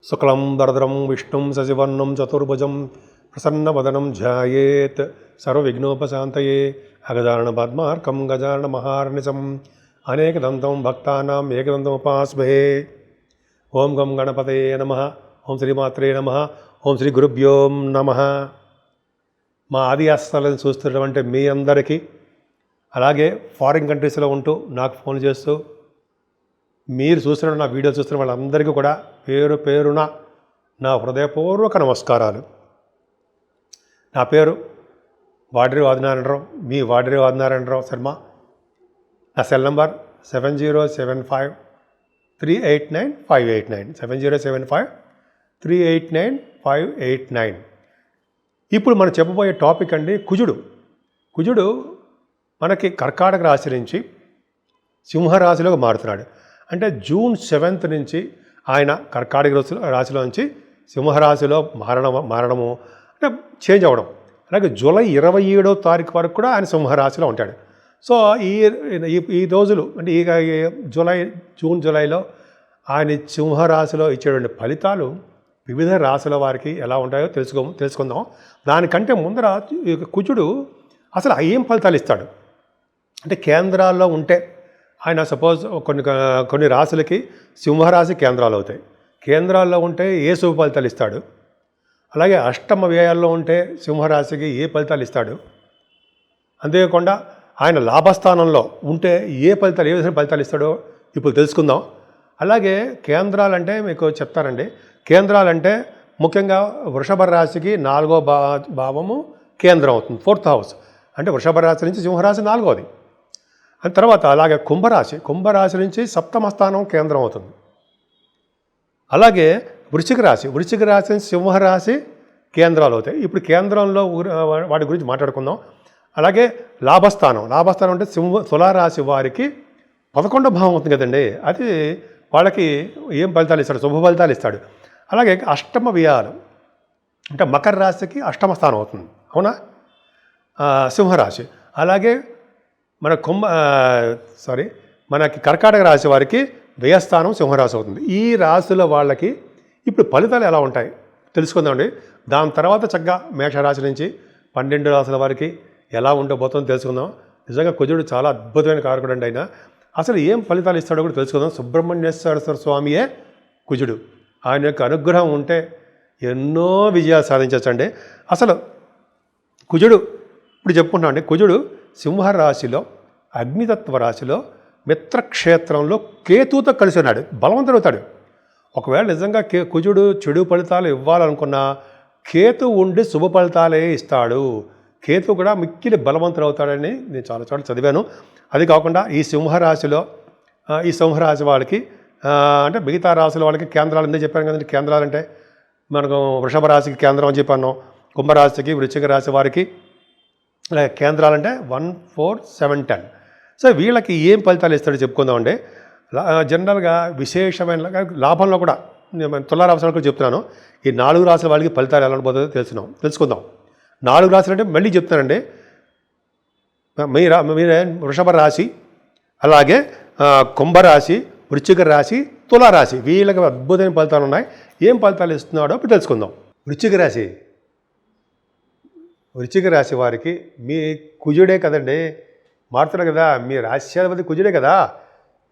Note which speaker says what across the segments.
Speaker 1: శుక్లం వరదరం విష్ణుం శశివర్ణం చతుర్భుజం ప్రసన్నవదనం ధ్యాయేత్ సర్వవిఘ్నోపశాంతయే అగజానన పద్మార్కం గజానన మహార్నిశం అనేకదంతం భక్తానాం ఏకదంతముపాస్మహే. ఓం గం గణపతయే నమః. ఓం శ్రీమాత్రే నమః. ఓం శ్రీ గురుభ్యో నమః. మా ఆది ఆస్థానాలను చూస్తున్నటువంటి మీ అందరికీ, అలాగే ఫారిన్ కంట్రీస్లో ఉంటూ నాకు ఫోన్ చేస్తూ మీరు చూస్తున్న నా వీడియోలు చూస్తున్న వాళ్ళందరికీ కూడా పేరు పేరున నా హృదయపూర్వక నమస్కారాలు. నా పేరు వాడిరి ఆదినారాయణరావు, మీ వాడిరి ఆదినారాయణరావు శర్మ. నా సెల్ నంబర్ 7075389589 7075389589. ఇప్పుడు మనం చెప్పబోయే టాపిక్ అండి కుజుడు. కుజుడు మనకి కర్కాటక రాశి నుంచి సింహరాశిలోకి మారుతున్నాడు. అంటే June 7th నుంచి ఆయన కర్కాటక రాశిలో నుంచి సింహరాశిలో మారడము అంటే చేంజ్ అవ్వడం. అలాగే జూలై 27వ తారీఖు వరకు కూడా ఆయన సింహరాశిలో ఉంటాడు. సో ఈ రోజులు అంటే ఈ జూన్ జూలైలో ఆయన సింహరాశిలో ఇచ్చేటువంటి ఫలితాలు వివిధ రాశుల వారికి ఎలా ఉంటాయో తెలుసుకుందాం. దానికంటే ముందర కుజుడు అసలు ఏం ఫలితాలు ఇస్తాడు అంటే, కేంద్రాల్లో ఉంటే ఆయన సపోజ్ కొన్ని రాశులకి సింహరాశి కేంద్రాలు అవుతాయి. కేంద్రాల్లో ఉంటే ఏ శుభ ఫలితాలు ఇస్తాడు, అలాగే అష్టమ వ్యయాల్లో ఉంటే సింహరాశికి ఏ ఫలితాలు ఇస్తాడు, అంతేకాకుండా ఆయన లాభస్థానంలో ఉంటే ఏ విధమైన ఫలితాలు ఇస్తాడో ఇప్పుడు తెలుసుకుందాం. అలాగే కేంద్రాలంటే మీకు చెప్తారండి. కేంద్రాలంటే ముఖ్యంగా వృషభ రాశికి 4వ భావము కేంద్రం అవుతుంది, 4th హౌస్. అంటే వృషభ రాశి నుంచి సింహరాశి 4వది. అని తర్వాత అలాగే కుంభరాశి నుంచి 7వ స్థానం కేంద్రం అవుతుంది. అలాగే వృశ్చిక రాశి నుంచి సింహరాశి కేంద్రాలు అవుతాయి. ఇప్పుడు కేంద్రంలో వాటి గురించి మాట్లాడుకుందాం. అలాగే లాభస్థానం అంటే తులారాశి వారికి 11వ భావం అవుతుంది కదండి. అది వాళ్ళకి ఏం ఫలితాలు ఇస్తాడు, శుభ ఫలితాలు ఇస్తాడు. అలాగే అష్టమ వ్యయాలు అంటే మకర రాశికి 8వ స్థానం అవుతుంది, అవునా, సింహరాశి. అలాగే మనకి కర్కాటక రాశి వారికి వ్యయస్థానం సింహరాశి అవుతుంది. ఈ రాశుల వాళ్ళకి ఇప్పుడు ఫలితాలు ఎలా ఉంటాయి తెలుసుకుందామండి. దాని తర్వాత చక్కగా మేషరాశి నుంచి 12 రాశుల వారికి ఎలా ఉండబోతుందో తెలుసుకుందాం. నిజంగా కుజుడు చాలా అద్భుతమైన కారకుడు అండి. ఆయన అసలు ఏం ఫలితాలు ఇస్తాడో కూడా తెలుసుకుందాం. సుబ్రహ్మణ్యేశ్వర స్వామియే కుజుడు. ఆయన యొక్క అనుగ్రహం ఉంటే ఎన్నో విజయాలు సాధించవచ్చండి. అసలు కుజుడు ఇప్పుడు చెప్పుకుంటామండి. కుజుడు సింహరాశిలో అగ్నితత్వ రాశిలో మిత్రక్షేత్రంలో కేతుతో కలిసి ఉన్నాడు, బలవంతుడవుతాడు. ఒకవేళ నిజంగా కుజుడు చెడు ఫలితాలు ఇవ్వాలనుకున్నా కేతు ఉండి శుభ ఫలితాలే ఇస్తాడు. కేతు కూడా మిక్కిలి బలవంతుడు అవుతాడని నేను చాలా చోట్ల చదివాను. అది కాకుండా ఈ సింహరాశి వాళ్ళకి అంటే మిగతా రాశుల వాళ్ళకి కేంద్రాలు ఎందుకు చెప్పాను కదండి. కేంద్రాలు అంటే మనకు వృషభ రాశికి కేంద్రం అని చెప్పాను, కుంభరాశికి వృశ్చిక రాశి వారికి కేంద్రాలంటే 1, 4, 7, 10. సో వీళ్ళకి ఏం ఫలితాలు ఇస్తాడో చెప్పుకుందామండి. జనరల్గా విశేషమైన లాభంలో కూడా తులారాశి వాళ్ళకి చెప్తున్నాను. ఈ 4 రాశుల వాళ్ళకి ఫలితాలు ఎలా ఉండబోతుందో తెలుసుకుందాం. 4 రాశులు అంటే మళ్ళీ చెప్తానండి. మీరే వృషభ రాశి, అలాగే కుంభరాశి, వృశ్చిక రాశి, తులారాశి వీళ్ళకి అద్భుతమైన ఫలితాలు ఉన్నాయి. ఏం ఫలితాలు ఇస్తున్నాడో ఇప్పుడు తెలుసుకుందాం. వృశ్చిక రాశి వారికి మీ కుజుడే కదండి మారుతున్నాడు కదా. మీ రాశ్యాధిపతి కుజుడే కదా.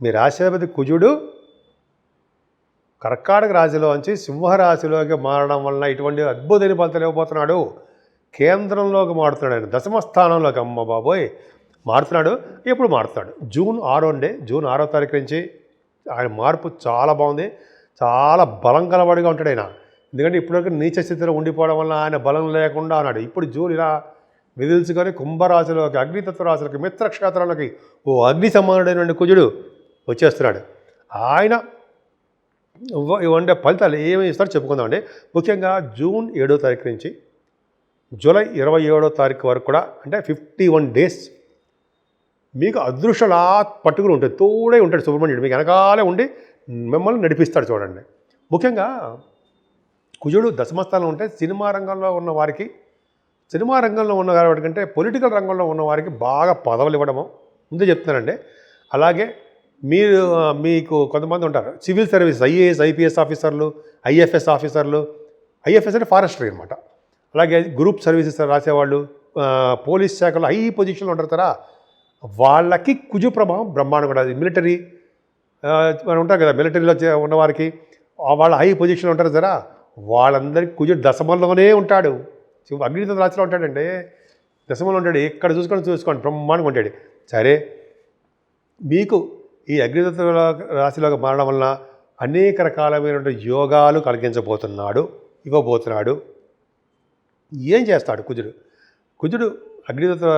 Speaker 1: మీ రాశ్యాధిపతి కుజుడు కర్కాటక రాశిలో నుంచి సింహరాశిలోకి మారడం వలన ఇటువంటి అద్భుతమైన ఫలితాలు ఇవ్వబోతున్నాడు. కేంద్రంలోకి మారుతున్నాడు ఆయన, 10వ స్థానంలోకి. అమ్మ బాబోయ్ మారుతున్నాడు. ఎప్పుడు మారుతున్నాడు? జూన్ 6వ తారీఖు నుంచి ఆయన మార్పు చాలా బాగుంది. చాలా బలం కలవాడిగా ఉంటాడు ఆయన. ఎందుకంటే ఇప్పటివరకు నీచ స్థితిలో ఉండిపోవడం వల్ల ఆయన బలం లేకుండా ఉన్నాడు. ఇప్పుడు జూన్ ఇలా విదిల్చుకొని కుంభరాశిలోకి అగ్నితత్వ రాశులకి మిత్రక్షేత్రాలకి అగ్ని సమానుడైన కుజుడు వచ్చేస్తున్నాడు. ఆయన ఇవ్వండే ఫలితాలు ఏమేమి ఇస్తారో చెప్పుకుందామండి. ముఖ్యంగా June 7వ తారీఖు నుంచి జూలై 27వ తారీఖు వరకు కూడా అంటే 51 days మీకు అదృష్టలా పట్టుకుని ఉంటుంది, తోడే ఉంటాడు సుబ్రహ్మణ్యుడు. మీకు వెనకాలే ఉండి మిమ్మల్ని నడిపిస్తాడు. చూడండి, ముఖ్యంగా కుజుడు 10వ స్థానంలో ఉంటే సినిమా రంగంలో ఉన్న వారికి కంటే పొలిటికల్ రంగంలో ఉన్న వారికి బాగా పదవులు ఇవ్వడము ముందే చెప్తున్నానండి. అలాగే మీకు కొంతమంది ఉంటారు సివిల్ సర్వీస్, ఐఏఎస్ ఐపీఎస్ ఆఫీసర్లు, ఐఎఫ్ఎస్ ఆఫీసర్లు. ఐఎఫ్ఎస్ అంటే ఫారెస్టరీ అనమాట. అలాగే గ్రూప్ సర్వీసెస్ రాసేవాళ్ళు, పోలీస్ శాఖలో హై పొజిషన్లో ఉంటారు కదా, వాళ్ళకి కుజు ప్రభావం బ్రహ్మాండం కూడా. మిలిటరీ మనం ఉంటారు కదా, మిలిటరీలో ఉన్నవారికి వాళ్ళ హై పొజిషన్లో ఉంటారు కదా, వాళ్ళందరికీ కుజుడు దశమంలోనే ఉంటాడు. అగ్నితత్వ రాశిలో ఉంటాడండి, దశమంలో ఉంటాడు. ఎక్కడ చూసుకోండి బ్రహ్మాండంగా ఉంటాడు. సరే, మీకు ఈ అగ్నితత్వ రాశిలోకి మారడం వలన అనేక రకాలైనటువంటి యోగాలు ఇవ్వబోతున్నాడు. ఏం చేస్తాడు కుజుడు అగ్నితత్వ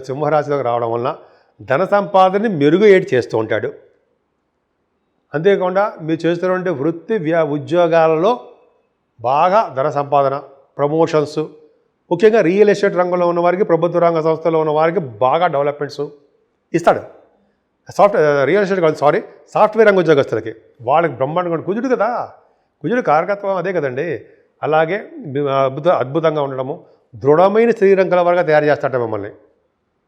Speaker 1: సింహరాశిలోకి రావడం వలన ధన సంపాదనని మెరుగు చేస్తూ ఉంటాడు. అంతేకాకుండా మీరు చేస్తున్నటువంటి వృత్తి ఉద్యోగాలలో బాగా ధన సంపాదన, ప్రమోషన్స్, ముఖ్యంగా రియల్ ఎస్టేట్ రంగంలో ఉన్నవారికి, ప్రభుత్వ రంగ సంస్థలో ఉన్న వారికి బాగా డెవలప్మెంట్స్ ఇస్తాడు. సాఫ్ట్వేర్ రంగ ఉద్యోగస్తులకి వాళ్ళకి బ్రహ్మాండంగా కుజుడు కదా, కుజుడు కారకత్వం అదే కదండి. అలాగే అద్భుతంగా ఉండడము, దృఢమైన శరీరం కలవారుగా తయారు చేస్తాట మిమ్మల్ని.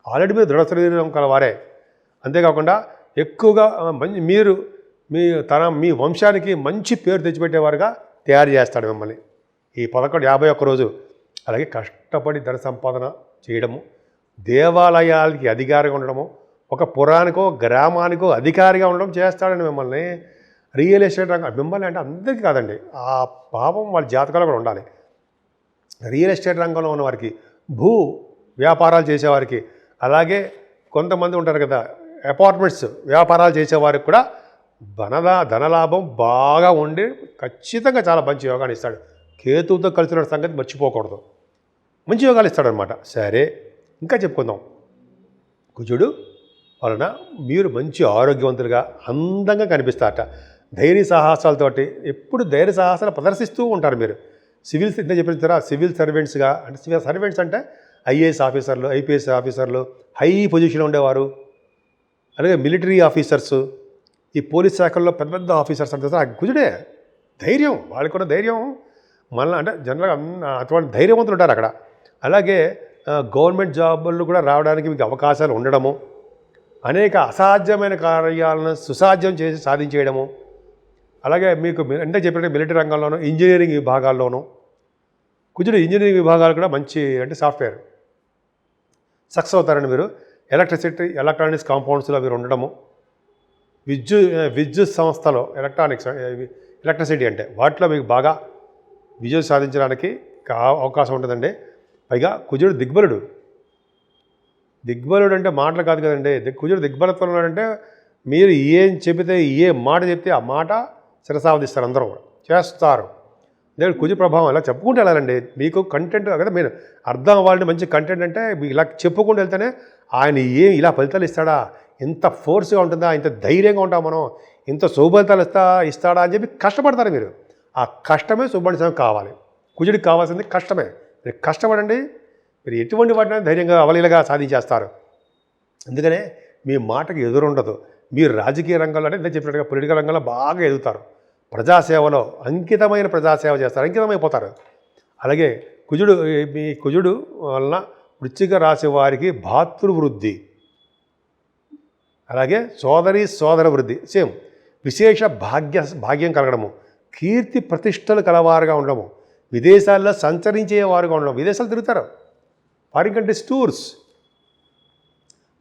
Speaker 1: ఆల్రెడీ మీరు దృఢ శరీరం కలవారే. అంతేకాకుండా ఎక్కువగా మీరు మీ వంశానికి మంచి పేరు తెచ్చిపెట్టేవారుగా తయారు చేస్తాడు మిమ్మల్ని ఈ 51 రోజు. అలాగే కష్టపడి ధన సంపాదన చేయడము, దేవాలయాలకి అధికారిగా ఉండడము, ఒక పురానికో గ్రామానికో అధికారిగా ఉండడం చేస్తాడని మిమ్మల్ని. రియల్ ఎస్టేట్ రంగం మిమ్మల్ని అంటే అందరికీ కాదండి, ఆ పాపం వాళ్ళ జాతకాలు కూడా ఉండాలి. రియల్ ఎస్టేట్ రంగంలో ఉన్నవారికి, భూ వ్యాపారాలు చేసేవారికి, అలాగే కొంతమంది ఉంటారు కదా అపార్ట్మెంట్స్ వ్యాపారాలు చేసేవారికి కూడా ధనలాభం బాగా ఉండి ఖచ్చితంగా చాలా మంచి యోగాన్ని ఇస్తాడు. కేతువుతో కలిసిన సంగతి మర్చిపోకూడదు, మంచి యోగాలు ఇస్తాడనమాట. సరే, ఇంకా చెప్పుకుందాం. కుజుడు వలన మీరు మంచి ఆరోగ్యవంతులుగా అందంగా కనిపిస్తారట. ధైర్య సాహసాలతోటి ఎప్పుడు ధైర్య సాహసాలు ప్రదర్శిస్తూ ఉంటారు మీరు. ఇంత చెప్పిన తర్వాత సివిల్ సర్వెంట్స్గా, అంటే సివిల్ సర్వెంట్స్ అంటే ఐఏఎస్ ఆఫీసర్లు, ఐపీఎస్ ఆఫీసర్లు, హై పొజిషన్లో ఉండేవారు. అలాగే మిలిటరీ ఆఫీసర్స్, ఈ పోలీస్ శాఖల్లో పెద్ద పెద్ద ఆఫీసర్స్ అంటే కుజుడే. ధైర్యం, వాళ్ళకి కూడా ధైర్యం మళ్ళీ అంటే జనరల్గా అటువంటి ధైర్యవంతులు ఉంటారు అక్కడ. అలాగే గవర్నమెంట్ జాబులు కూడా రావడానికి మీకు అవకాశాలు ఉండడము, అనేక అసాధ్యమైన కార్యాలను సుసాధ్యం చేసి సాధించేయడము. అలాగే మీకు అంటే చెప్పినట్టు మిలిటరీ రంగంలోనూ, ఇంజనీరింగ్ విభాగాల్లోనూ కుజుడు ఇంజనీరింగ్ విభాగాలు కూడా మంచి అంటే సాఫ్ట్వేర్ సక్సెస్ అవుతారండి మీరు. ఎలక్ట్రిసిటీ, ఎలక్ట్రానిక్స్ కాంపౌండ్స్లో మీరు ఉండడము, విద్యుత్ సంస్థలో ఎలక్ట్రిసిటీ అంటే వాటిలో మీకు బాగా విజయం సాధించడానికి అవకాశం ఉంటుందండి. పైగా కుజుడు దిగ్బలుడు అంటే మాటలు కాదు కదండి. కుజుడు దిగ్బలత్వం ఉన్నాడంటే మీరు ఏ మాట చెప్తే ఆ మాట శిరసావధిస్తారు, అందరూ చేస్తారు. దేవుడు కుజు ప్రభావం ఇలా చెప్పుకుంటూ వెళ్ళాలండి. మీకు కంటెంట్ కదా, మీరు అర్థం అవ్వాలంటే మంచి కంటెంట్ అంటే మీకు ఇలా చెప్పుకుంటూ వెళ్తేనే ఆయన ఇలా ఫలితాలు ఇస్తాడా, ఇంత ఫోర్స్గా ఉంటుందా, ఇంత ధైర్యంగా ఉంటాం మనం, ఇంత శుభఫలితాలు ఇస్తాడా అని చెప్పి కష్టపడతారు మీరు. ఆ కష్టమే శుభ్రత కావాలి. కుజుడికి కావాల్సింది కష్టమే. మీరు కష్టపడండి, మీరు ఎటువంటి వాటిని ధైర్యంగా అవలీలగా సాధించేస్తారు. అందుకనే మీ మాటకి ఎదురుండదు. మీరు రాజకీయ రంగంలో అంటే నేను చెప్పినట్టుగా పొలిటికల్ రంగంలో బాగా ఎదుగుతారు. ప్రజాసేవలో అంకితమైన ప్రజాసేవ చేస్తారు, అంకితమైపోతారు. అలాగే మీ కుజుడు వలన వృశ్చిక రాశి వారికి భాతృవృద్ధి, అలాగే సోదర వృద్ధి, సేమ్ విశేష భాగ్యం కలగడము, కీర్తి ప్రతిష్టలు కలవారుగా ఉండడము, విదేశాల్లో సంచరించేవారుగా ఉండడం, విదేశాలు తిరుగుతారు, ఫారిన్ కంట్రీస్ టూర్స్,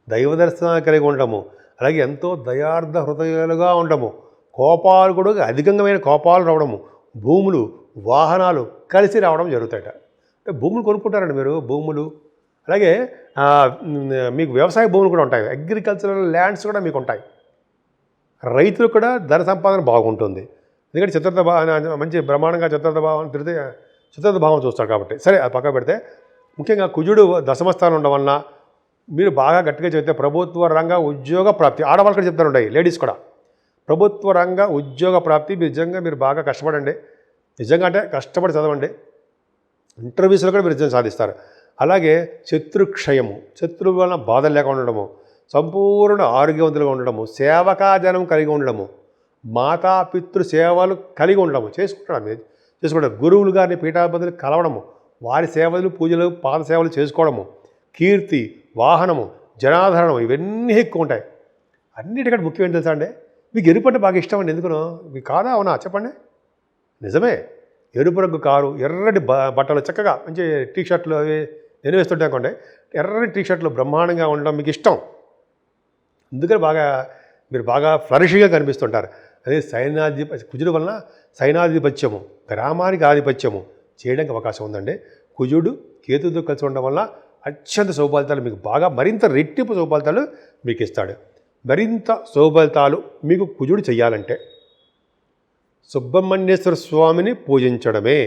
Speaker 1: దైవ దర్శనాలు కలిగి ఉండము, అలాగే ఎంతో దయార్థ హృదయాలుగా ఉండము, కోపాలు కూడా అధికంగా కోపాలు రావడము, భూములు వాహనాలు కలిసి రావడం జరుగుతాయట. అంటే భూములు కొనుక్కుంటారండి మీరు, భూములు. అలాగే మీకు వ్యవసాయ భూములు కూడా ఉంటాయి, అగ్రికల్చరల్ ల్యాండ్స్ కూడా మీకు ఉంటాయి. రైతులకు కూడా ధన సంపాదన బాగుంటుంది. ఎందుకంటే మంచి బ్రహ్మాండంగా చతుర్థ భావం చూస్తాడు కాబట్టి. సరే, అది పక్క పెడితే ముఖ్యంగా కుజుడు దశమ స్థానం ఉండడం వలన మీరు బాగా గట్టిగా చెప్తే ప్రభుత్వ రంగ ఉద్యోగ ప్రాప్తి, ఆడవాళ్ళు కూడా చెప్తారు ఉంటాయి, లేడీస్ కూడా ప్రభుత్వ రంగ ఉద్యోగ ప్రాప్తి. నిజంగా మీరు బాగా కష్టపడండి, నిజంగా అంటే కష్టపడి చదవండి, ఇంటర్వ్యూస్లో కూడా మీరు విజయం సాధిస్తారు. అలాగే శత్రుక్షయము, శత్రువు వలన బాధలు లేకుండా ఉండడము, సంపూర్ణ ఆరోగ్యవంతులుగా ఉండడము, సేవకాజనం కలిగి ఉండడము, మాతాపితృ సేవలు కలిగి ఉండడము చేసుకుంటాం. గురువులు గారిని పీఠాధిపతులు కలవడము, వారి సేవలు పూజలు పాద సేవలు చేసుకోవడము, కీర్తి, వాహనము, జనాదరణం, ఇవన్నీ ఎక్కువ ఉంటాయి. అన్నిటికంటే ముఖ్యం ఏంటి తెలుసా అండి, మీకు ఎరుపు అంటే బాగా ఇష్టం అండి, ఎందుకునో మీకు కాదా అవునా చెప్పండి. నిజమే, ఎరుపు రంగు కారు, ఎర్రటి బట్టలు, చక్కగా మంచి టీషర్ట్లు అవి నేను వేస్తుంటే అనుకోండి, ఎర్రని టీషర్ట్లు బ్రహ్మాండంగా ఉండడం మీకు ఇష్టం. అందుకని మీరు బాగా ఫ్లరిషింగ్గా కనిపిస్తుంటారు. అదే కుజుడు వలన సైనాధిపత్యము, గ్రామానికి ఆధిపత్యము చేయడానికి అవకాశం ఉందండి. కుజుడు కేతుతో కలిసి ఉండడం వల్ల అత్యంత శుభఫలితాలు మీకు బాగా మరింత రెట్టింపు శుభఫలితాలు మీకు ఇస్తాడు. మరింత శుభఫలితాలు మీకు కుజుడు చెయ్యాలంటే సుబ్రహ్మణ్యేశ్వర స్వామిని పూజించడమే.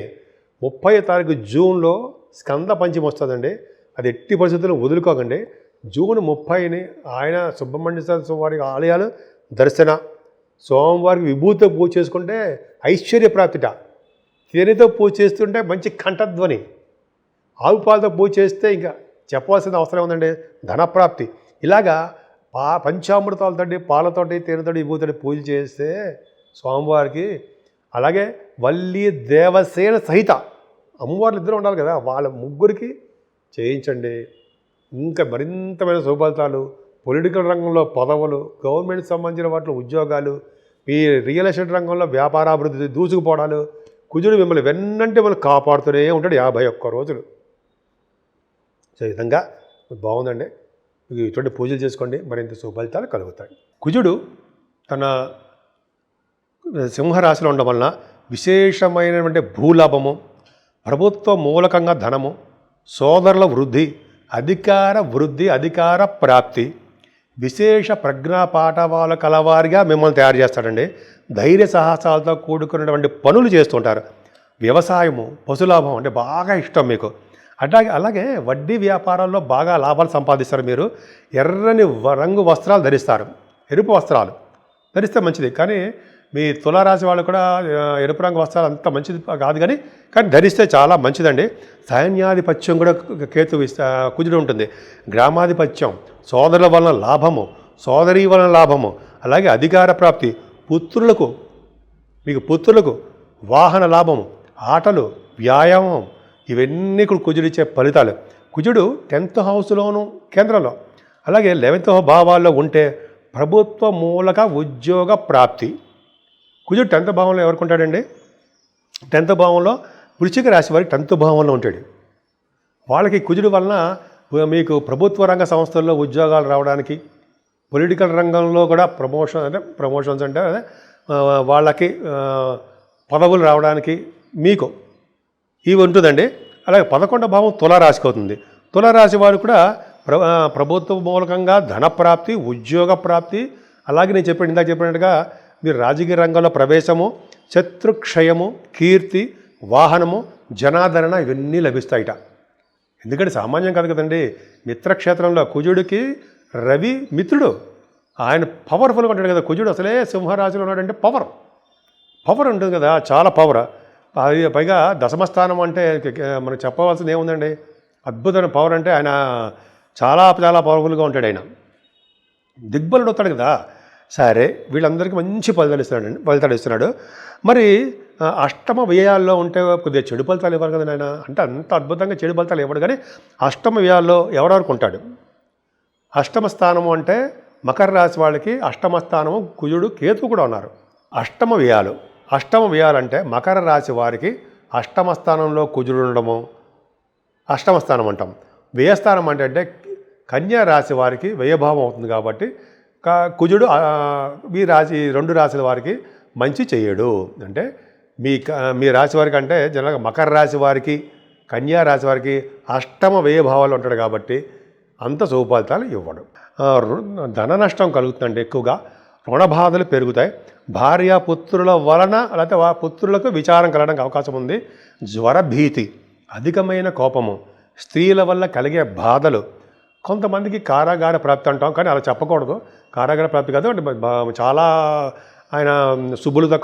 Speaker 1: 30వ తారీఖు జూన్లో స్కంద పంచమి వస్తుందండి, అది ఎట్టి పరిస్థితుల్లో వదులుకోకండి. జూన్ 30ని ఆయన సుబ్రహ్మణ్యేశ్వర స్వామి వారి ఆలయాలు దర్శన, సోమవారికి విభూతితో పూజ చేసుకుంటే ఐశ్వర్య ప్రాప్తిట, తేనెతో పూజ చేస్తుంటే మంచి కంఠధ్వని, ఆవు పాలతో పూజ చేస్తే ఇంకా చెప్పవలసిన అవసరం ఉందండి, ధనప్రాప్తి. ఇలాగా పంచామృతాలతోటి, పాలతోటి, తేనెతోటి, విభూతితోటి పూజ చేస్తే స్వామివారికి, అలాగే వల్లి దేవసేన సహిత అమ్మవార్లు ఇద్దరు ఉండాలి కదా, వాళ్ళ ముగ్గురికి చేయించండి. ఇంకా మరింతమైన శుభఫలితాలు, పొలిటికల్ రంగంలో పదవులు, గవర్నమెంట్కి సంబంధించిన వాటిలో ఉద్యోగాలు, మీ రియల్ ఎస్టేట్ రంగంలో వ్యాపారాభివృద్ధి దూసుకుపోవడాలు, కుజుడు మిమ్మల్ని వెన్నంటే మిమ్మల్ని కాపాడుతూనే ఉంటాడు 51 రోజులు. సో ఈ విధంగా బాగుందండి. మీకు ఇటువంటి పూజలు చేసుకోండి, మరింత శుభఫలితాలు కలుగుతాయి. కుజుడు తన సింహరాశిలో ఉండడం వలన విశేషమైనటువంటి భూలాభము, ప్రభుత్వ మూలకంగా ధనము, సోదరుల వృద్ధి, అధికార ప్రాప్తి, విశేష ప్రజ్ఞా పాఠవాల కలవారిగా మిమ్మల్ని తయారు చేస్తాడండి. ధైర్య సాహసాలతో కూడుకున్నటువంటి పనులు చేస్తుంటారు. వ్యవసాయము, పశులాభం అంటే బాగా ఇష్టం మీకు. అలాగే వడ్డీ వ్యాపారాల్లో బాగా లాభాలు సంపాదిస్తారు. మీరు ఎర్రని రంగు వస్త్రాలు ధరిస్తారు, ఎరుపు వస్త్రాలు ధరిస్తే మంచిది. కానీ మీ తులారాశి వాళ్ళు కూడా ఎరుపు రంగు వస్త్రాలు అంత మంచిది కాదు, కానీ ధరిస్తే చాలా మంచిదండి. సైన్యాధిపత్యం కూడా కుజుడు ఉంటుంది. గ్రామాధిపత్యం, సోదరుల వలన లాభము, సోదరీ వలన లాభము, అలాగే అధికార ప్రాప్తి, మీకు పుత్రులకు వాహన లాభము, ఆటలు, వ్యాయామం, ఇవన్నీ కూడా కుజుడిచ్చే ఫలితాలు. కుజుడు 10th హౌస్లోను కేంద్రంలో, అలాగే 11th భావాల్లో ఉంటే ప్రభుత్వ మూలక ఉద్యోగ ప్రాప్తి. కుజుడు 10th భావంలో ఎవరికి ఉంటాడండి? 10th భావంలో వృశ్చిక రాశి వారికి 10th భావంలో ఉంటాడు. వాళ్ళకి కుజుడు వలన మీకు ప్రభుత్వ రంగ సంస్థల్లో ఉద్యోగాలు రావడానికి, పొలిటికల్ రంగంలో కూడా ప్రమోషన్స్ అంటే వాళ్ళకి పదవులు రావడానికి మీకు ఇవి ఉంటుందండి. అలాగే 11వ భావం తులారాశికి అవుతుంది. తులారాశి వారు కూడా ప్రభుత్వ మూలకంగా ధనప్రాప్తి, ఉద్యోగ ప్రాప్తి, అలాగే నేను ఇందాక చెప్పినట్టుగా మీరు రాజకీయ రంగంలో ప్రవేశము, శత్రుక్షయము, కీర్తి, వాహనము, జనాదరణ ఇవన్నీ లభిస్తాయిట. ఎందుకంటే సామాన్యం కాదు కదండి. మిత్రక్షేత్రంలో కుజుడికి రవి మిత్రుడు, ఆయన పవర్ఫుల్గా ఉంటాడు కదా. కుజుడు అసలే సింహరాశిలో ఉన్నాడంటే పవర్ ఉంటుంది కదా, చాలా పవర్. అది పైగా దశమస్థానం అంటే మనకు చెప్పవలసింది ఏముందండి, అద్భుతమైన పవర్. అంటే ఆయన చాలా పవర్ఫుల్గా ఉంటాడు, ఆయన దిగ్బలుడు అవుతాడు కదా. సరే, వీళ్ళందరికీ మంచి ఫలితాలు ఇస్తున్నాడు. మరి అష్టమ వ్యయాల్లో ఉంటే కొద్దిగా చెడు ఫలితాలు ఇవ్వరు కదా ఆయన. అంటే అంత అద్భుతంగా చెడు ఫలితాలు ఇవ్వడు, కానీ అష్టమ వ్యయాల్లో ఎవరెవరికి ఉంటాడు. అష్టమ స్థానము అంటే మకర రాశి వాళ్ళకి అష్టమ స్థానము కుజుడు, కేతు కూడా ఉన్నారు. అష్టమ వ్యయాలు అంటే మకర రాశి వారికి అష్టమ స్థానంలో కుజుడు ఉండడము అష్టమ స్థానం అంటాం. వ్యయస్థానం అంటే కన్యా రాశి వారికి వ్యయభావం అవుతుంది కాబట్టి కుజుడు ఈ 2 రాశుల వారికి మంచి చేయడు. అంటే మీ రాశి వారికి అంటే జనరల్గా మకర రాశి వారికి, కన్యా రాశి వారికి అష్టమ వ్యయభావాలు ఉంటాడు కాబట్టి అంత శుభఫలితాలు ఇవ్వడు. ధన నష్టం కలుగుతుందండి, ఎక్కువగా రుణ బాధలు పెరుగుతాయి. భార్యాపుత్రుల వలన లేకపోతే పుత్రులకు విచారం కలగడానికి అవకాశం ఉంది. జ్వర భీతి, అధికమైన కోపము, స్త్రీల వల్ల కలిగే బాధలు, కొంతమందికి కారాగార ప్రాప్తి అంటాం, కానీ అలా చెప్పకూడదు. కారాగార ప్రాప్తి కాదు అంటే చాలా ఆయన శుభులతో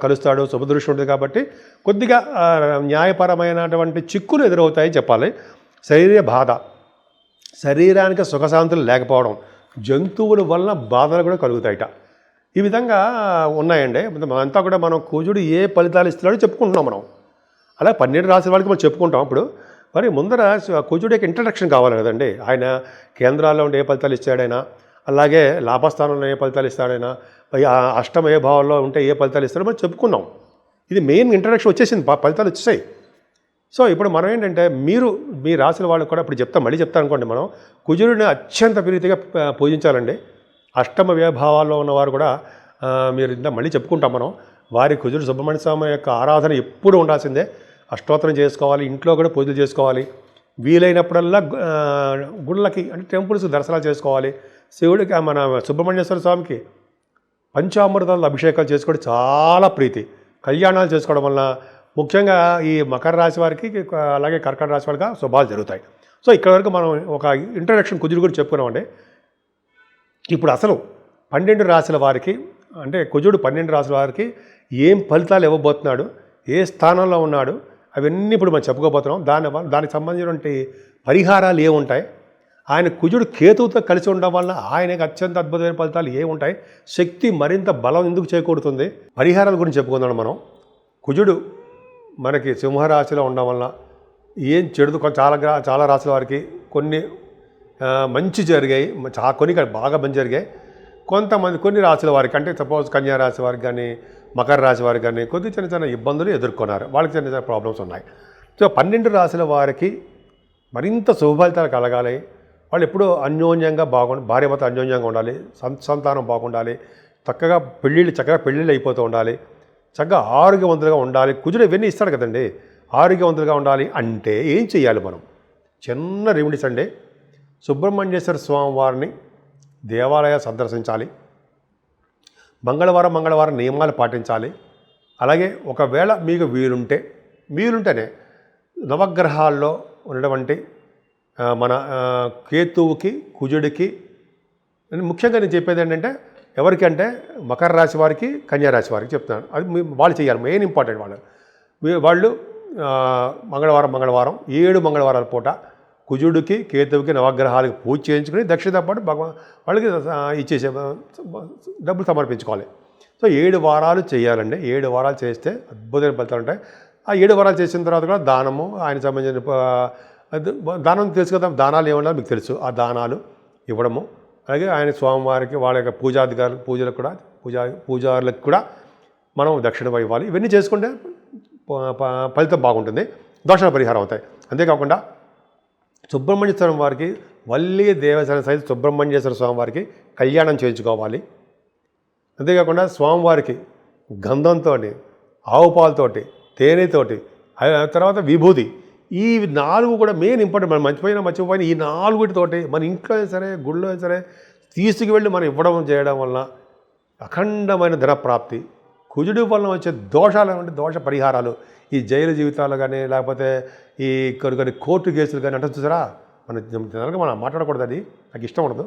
Speaker 1: కలుస్తాడు, శుభదృష్టి ఉంటుంది కాబట్టి కొద్దిగా న్యాయపరమైనటువంటి చిక్కులు ఎదురవుతాయి చెప్పాలి. బాధ, శరీరానికి సుఖశాంతులు లేకపోవడం, జంతువుల వలన బాధలు కూడా కలుగుతాయిట. ఈ విధంగా ఉన్నాయండి. అంతా కూడా మనం కుజుడు ఏ ఫలితాలు ఇస్తున్నాడో చెప్పుకుంటున్నాం మనం. అలా 12 రాశుల వాళ్ళకి మనం చెప్పుకుంటాం. ఇప్పుడు మరి ముందర కుజుడు యొక్క ఇంట్రడక్షన్ కావాలి కదండి. ఆయన కేంద్రాల్లో ఉండే ఏ ఫలితాలు ఇస్తాడైనా, అలాగే లాభస్థానంలో ఏ ఫలితాలు ఇస్తాడైనా, అష్టమ ఏ భావంలో ఉంటే ఏ ఫలితాలు ఇస్తారో మనం చెప్పుకున్నాం. ఇది మెయిన్ ఇంట్రడక్షన్ వచ్చేసింది, ఫలితాలు వచ్చేసాయి. సో ఇప్పుడు మనం ఏంటంటే మీరు మీ రాశుల వాళ్ళకి కూడా ఇప్పుడు మళ్ళీ చెప్తాను అనుకోండి, మనం కుజుడిని అత్యంత ప్రీతిగా పూజించాలండి. అష్టమ వ్యయభావాల్లో ఉన్నవారు కూడా మీరు ఇంత మళ్ళీ చెప్పుకుంటాం మనం. వారి కుజుడు సుబ్రహ్మణ్య స్వామి యొక్క ఆరాధన ఎప్పుడు ఉండాల్సిందే. అష్టోత్తరం చేసుకోవాలి, ఇంట్లో కూడా పూజలు చేసుకోవాలి, వీలైనప్పుడల్లా గుళ్ళకి అంటే టెంపుల్స్ దర్శనాలు చేసుకోవాలి. శివుడికి మన సుబ్రహ్మణ్యేశ్వర స్వామికి పంచామృతాల అభిషేకాలు చేసుకోవడం చాలా ప్రీతి. కళ్యాణాలు చేసుకోవడం వల్ల ముఖ్యంగా ఈ మకర రాశి వారికి అలాగే కర్కాటక రాశి వారికి శుభాలు జరుగుతాయి. సో ఇక్కడ వరకు మనం ఒక ఇంట్రడక్షన్ కుజుడు గురించి చెప్పుకున్నామండి. ఇప్పుడు అసలు 12 రాశుల వారికి అంటే కుజుడు 12 రాశుల వారికి ఏం ఫలితాలు ఇవ్వబోతున్నాడు, ఏ స్థానంలో ఉన్నాడు, అవన్నీ ఇప్పుడు మనం చెప్పుకోబోతున్నాం. దానికి సంబంధించినటువంటి పరిహారాలు ఏముంటాయి, ఆయన కుజుడు కేతువుతో కలిసి ఉండడం వల్ల ఆయనకు అత్యంత అద్భుతమైన ఫలితాలు ఏముంటాయి, శక్తి మరింత బలం ఎందుకు చేకూరుతుంది, పరిహారాల గురించి చెప్పుకుందాం మనం. కుజుడు మనకి సింహరాశిలో ఉండడం వల్ల ఏం చెడు చాలా రాశుల వారికి కొన్ని మంచి జరిగాయి, కొన్ని బాగా మంచి జరిగాయి. కొన్ని రాశుల వారికి అంటే సపోజ్ కన్యా రాశి వారికి కానీ మకర రాశి వారికి కానీ కొద్ది చిన్న చిన్న ఇబ్బందులు ఎదుర్కొన్నారు, వాళ్ళకి చిన్న చిన్న ప్రాబ్లమ్స్ ఉన్నాయి. సో 12 రాశుల వారికి మరింత శుభఫలితాలు కలగాలి. వాళ్ళు ఎప్పుడూ అన్యోన్యంగా భార్యాభర్త అన్యోన్యంగా ఉండాలి, సంతానం బాగుండాలి, చక్కగా పెళ్ళిళ్ళు అయిపోతూ ఉండాలి, చక్కగా ఆరోగ్యవంతులుగా ఉండాలి. కుజుడు ఇవన్నీ ఇస్తాడు కదండి. ఆరోగ్యవంతులుగా ఉండాలి అంటే ఏం చేయాలి మనం? చిన్న రెమెడీస్ అండి. సుబ్రహ్మణ్యేశ్వర స్వామి వారిని దేవాలయ సందర్శించాలి, మంగళవారం నియమాలు పాటించాలి. అలాగే ఒకవేళ మీకు వీలుంటేనే నవగ్రహాల్లో ఉన్నటువంటి మన కేతువుకి కుజుడికి ముఖ్యంగా నేను చెప్పేది ఏంటంటే ఎవరికి అంటే మకర రాశి వారికి కన్యా రాశి వారికి చెప్తున్నాను. అది వాళ్ళు చేయాలి, మెయిన్ ఇంపార్టెంట్. వాళ్ళు మంగళవారం 7 మంగళవారాల పూట కుజుడికి కేతువుకి నవగ్రహాలకి పూజ చేయించుకుని దక్షిణతో పాటు వాళ్ళకి ఇచ్చేసే డబ్బులు సమర్పించుకోవాలి. సో 7 వారాలు చేయాలండి. 7 వారాలు చేస్తే అద్భుతమైన ఫలితాలు ఉంటాయి. ఆ 7 వారాలు చేసిన తర్వాత కూడా దానము ఆయనకు సంబంధించిన దానం తెలుసు కదా, దానాలు ఏమన్నా మీకు తెలుసు. ఆ దానాలు ఇవ్వడము, అలాగే ఆయన స్వామివారికి వాళ్ళ యొక్క పూజారులకు కూడా మనం దక్షిణ ఇవ్వాలి. ఇవన్నీ చేసుకుంటే ఫలితం బాగుంటుంది, దోషాల పరిహారం అవుతాయి. అంతేకాకుండా సుబ్రహ్మణ్యేశ్వరం వారికి వల్లి దేవసేన సహిత సుబ్రహ్మణ్యేశ్వర స్వామి వారికి కళ్యాణం చేయించుకోవాలి. అంతేకాకుండా స్వామివారికి గంధంతో, ఆవు పాలతోటి, తేనెతోటి, తర్వాత విభూది, ఈ 4 కూడా మెయిన్ ఇంపార్టెంట్. మనం మర్చిపోయిన ఈ 4తోటి మన ఇంట్లో సరే గుళ్ళో సరే తీసుకువెళ్ళి మనం ఇవ్వడం చేయడం వలన అఖండమైన ధనప్రాప్తి. కుజుడి వలన వచ్చే దోషాలు అంటే దోష పరిహారాలు, ఈ జైలు జీవితాలు కానీ లేకపోతే ఈ కొన్ని కోర్టు కేసులు కానీ అంటే చూసారా, మనం మాట్లాడకూడదు, అది నాకు ఇష్టం ఉండదు.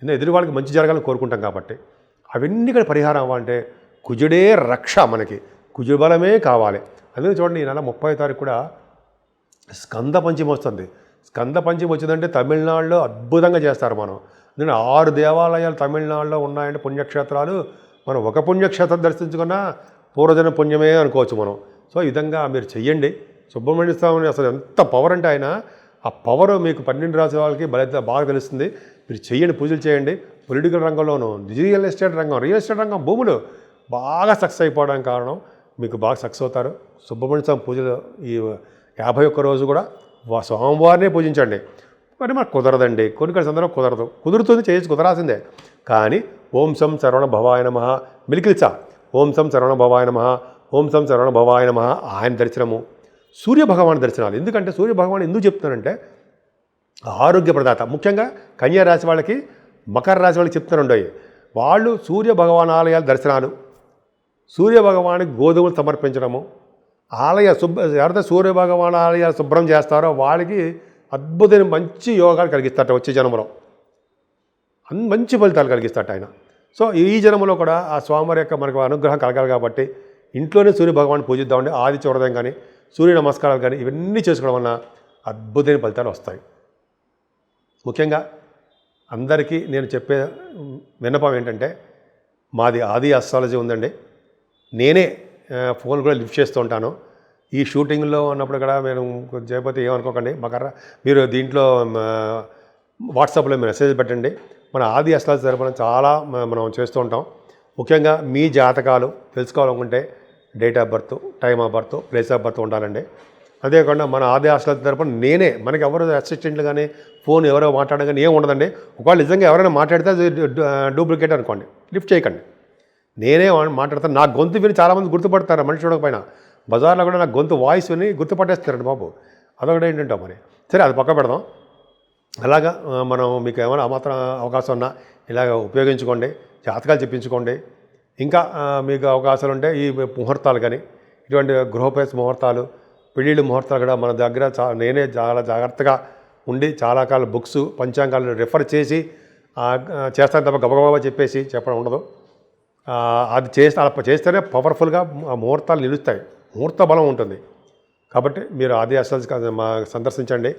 Speaker 1: ఎందుకంటే ఎదురు వాళ్ళకి మంచి జరగాలని కోరుకుంటాం కాబట్టి. అవన్నీ కూడా పరిహారం అవ్వాలంటే కుజుడే రక్ష, మనకి కుజుడు బలమే కావాలి. అందుకని చూడండి, ఈ నెల 30వ తారీఖు కూడా స్కంద పంచమి వస్తుంది. స్కంద పంచమి వచ్చిందంటే తమిళనాడులో అద్భుతంగా చేస్తారు. మనం నేను 6 దేవాలయాలు తమిళనాడులో ఉన్నాయంటే పుణ్యక్షేత్రాలు. మనం ఒక పుణ్యక్షేత్రం దర్శించుకున్నా పూర్వజన పుణ్యమే అనుకోవచ్చు మనం. సో ఈ విధంగా మీరు చెయ్యండి. సుబ్రహ్మణ్య స్వామిని అసలు ఎంత పవర్ అంటే ఆయన, ఆ పవర్ మీకు 12 రాశి వాళ్ళకి బాగా తెలుస్తుంది. మీరు చెయ్యండి, పూజలు చేయండి. పొలిటికల్ రంగంలోనూ, రియల్ ఎస్టేట్ రంగం భూములు బాగా సక్సెస్ అయిపోవడానికి కారణం మీకు బాగా సక్సెస్ అవుతారు. సుబ్రహ్మణ్య స్వామి పూజలు ఈ 51 రోజు కూడా స్వామివారినే పూజించండి. మరి మాకు కుదరదండి, కొన్ని సందర్భం కుదురుతుంది, కుదరాల్సిందే. కానీ ఓం సం శరవణ భవాయ నమః మిలికిల్చా, ఓం సం శరవణ భవాయ నమః, ఓం సం శరవణ భవాయ నమః ఆయన దర్శనము, సూర్యభగవాన్ దర్శనాలు. ఎందుకంటే సూర్యభగవాన్ ఎందుకు చెప్తున్నానంటే ఆరోగ్య ప్రదాత. ముఖ్యంగా కన్యా రాశి వాళ్ళకి, మకర రాశి వాళ్ళకి చెప్తున్నారండి, వాళ్ళు సూర్యభగవాన్ ఆలయాల దర్శనాలు, సూర్యభగవానికి గోధుమలు సమర్పించడము, ఎవరైతే సూర్యభగవాన్ ఆలయాలు శుభ్రం చేస్తారో వాళ్ళకి అద్భుతమైన మంచి యోగాలు కలిగిస్తారట. వచ్చే జన్మలో మంచి ఫలితాలు కలిగిస్తారట ఆయన. సో ఈ జన్మలో కూడా ఆ స్వామివారి యొక్క మనకు అనుగ్రహం కలగాలి కాబట్టి ఇంట్లోనే సూర్యభగవాన్ని పూజిద్దామండి. ఆదిత్య హృదయం కానీ, సూర్య నమస్కారాలు కానీ ఇవన్నీ చేసుకోవడం వలన అద్భుతమైన ఫలితాలు వస్తాయి. ముఖ్యంగా అందరికీ నేను చెప్పే విన్నపం ఏంటంటే, మాది ఆది అస్ట్రాలజీ ఉందండి. నేనే ఫోన్ కూడా లిఫ్ట్ చేస్తూ ఉంటాను. ఈ షూటింగ్లో ఉన్నప్పుడు కూడా నేను చేయకపోతే ఏమనుకోకండి. మీరు దీంట్లో వాట్సాప్లో మెసేజ్ పెట్టండి. మన ఆది అస్ట్రాలజీ తరపున చాలా మనం చేస్తూ ఉంటాం. ముఖ్యంగా మీ జాతకాలు తెలుసుకోవాలనుకుంటే date of birth, time of birth, place of birth ఉండాలండి. అంతేకాకుండా మన ఆది హాస్టల్ తరపున నేనే, మనకి ఎవరు అసిస్టెంట్లు కానీ ఫోన్ ఎవరో మాట్లాడడం కానీ ఏం ఉండదండి. ఒకవేళ నిజంగా ఎవరైనా మాట్లాడితే అది డూప్లికేట్ అనుకోండి, లిఫ్ట్ చేయకండి. నేనే మాట్లాడతాను. నా గొంతు విని చాలామంది గుర్తుపడతారు, మనిషి చూడకపోయినా. బజార్లో కూడా నా గొంతు వాయిస్ విని గుర్తుపట్టేస్తారండి బాబు. అదొకటి ఏంటంటే మరి సరే, అది పక్క పెడదాం. అలాగా మనం మీకు ఏమైనా మాత్రం అవకాశం ఉన్నా ఇలాగ ఉపయోగించుకోండి, జాతకాలు చెప్పించుకోండి. ఇంకా మీకు అవకాశాలు ఉంటే ఈ ముహూర్తాలు కానీ, ఇటువంటి గృహప్రవేశ ముహూర్తాలు, పెళ్ళిళ్ళు ముహూర్తాలు కూడా మన దగ్గర నేనే చాలా జాగ్రత్తగా ఉండి చాలా కాలం బుక్స్, పంచాంగాలు రిఫర్ చేసి చేస్తాను తప్ప గబగబా చెప్పేసి చెప్పడం ఉండదు. అది అలా చేస్తేనే పవర్ఫుల్గా ఆ ముహూర్తాలు నిలుస్తాయి, ముహూర్త బలం ఉంటుంది. కాబట్టి మీరు ఆది హాస్టల్స్ సందర్శించండి.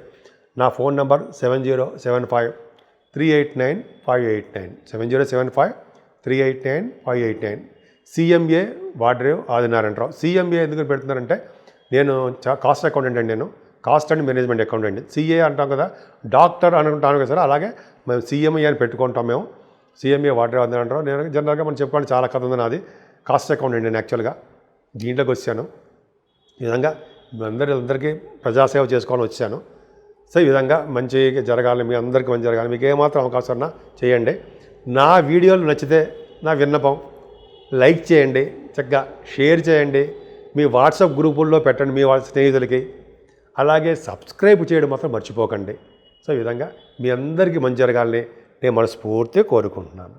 Speaker 1: నా phone number 7075389589, 7075389589. CMA Vadrev Adinarayanarao. CMA ఎందుకు పెడుతున్నారంటే నేను కాస్ట్ అకౌంటెంట్ అండి, నేను cost and management accountant. CA అంటాం కదా, డాక్టర్ అనుకుంటాను కదా సార్, అలాగే మేము CMA అని పెట్టుకుంటాం. మేము CMA వాడ్రేవ్ ఆదినారాయణరావు. నేను జనరల్గా మనం చెప్పుకోండి, చాలా కథ ఉంది నాది. కాస్ట్ అకౌంటెంట్ నేను యాక్చువల్గా దీంట్లోకి వచ్చాను. ఈ విధంగా అందరికీ ప్రజాసేవ చేసుకోవాలని వచ్చాను. సో ఈ విధంగా మంచి జరగాలి, మీ అందరికీ మంచి జరగాలి. మీకు ఏమాత్రం అవకాశం ఉన్నా చేయండి. నా వీడియోలు నచ్చితే నా విన్నపం లైక్ చేయండి, చక్కగా షేర్ చేయండి, మీ వాట్సాప్ గ్రూపుల్లో పెట్టండి మీ స్నేహితులకి. అలాగే సబ్స్క్రైబ్ చేయడం మాత్రం మర్చిపోకండి. సో ఈ విధంగా మీ అందరికీ మంచి జరగాలని నేను మనస్ఫూర్తిగా కోరుకుంటున్నాను.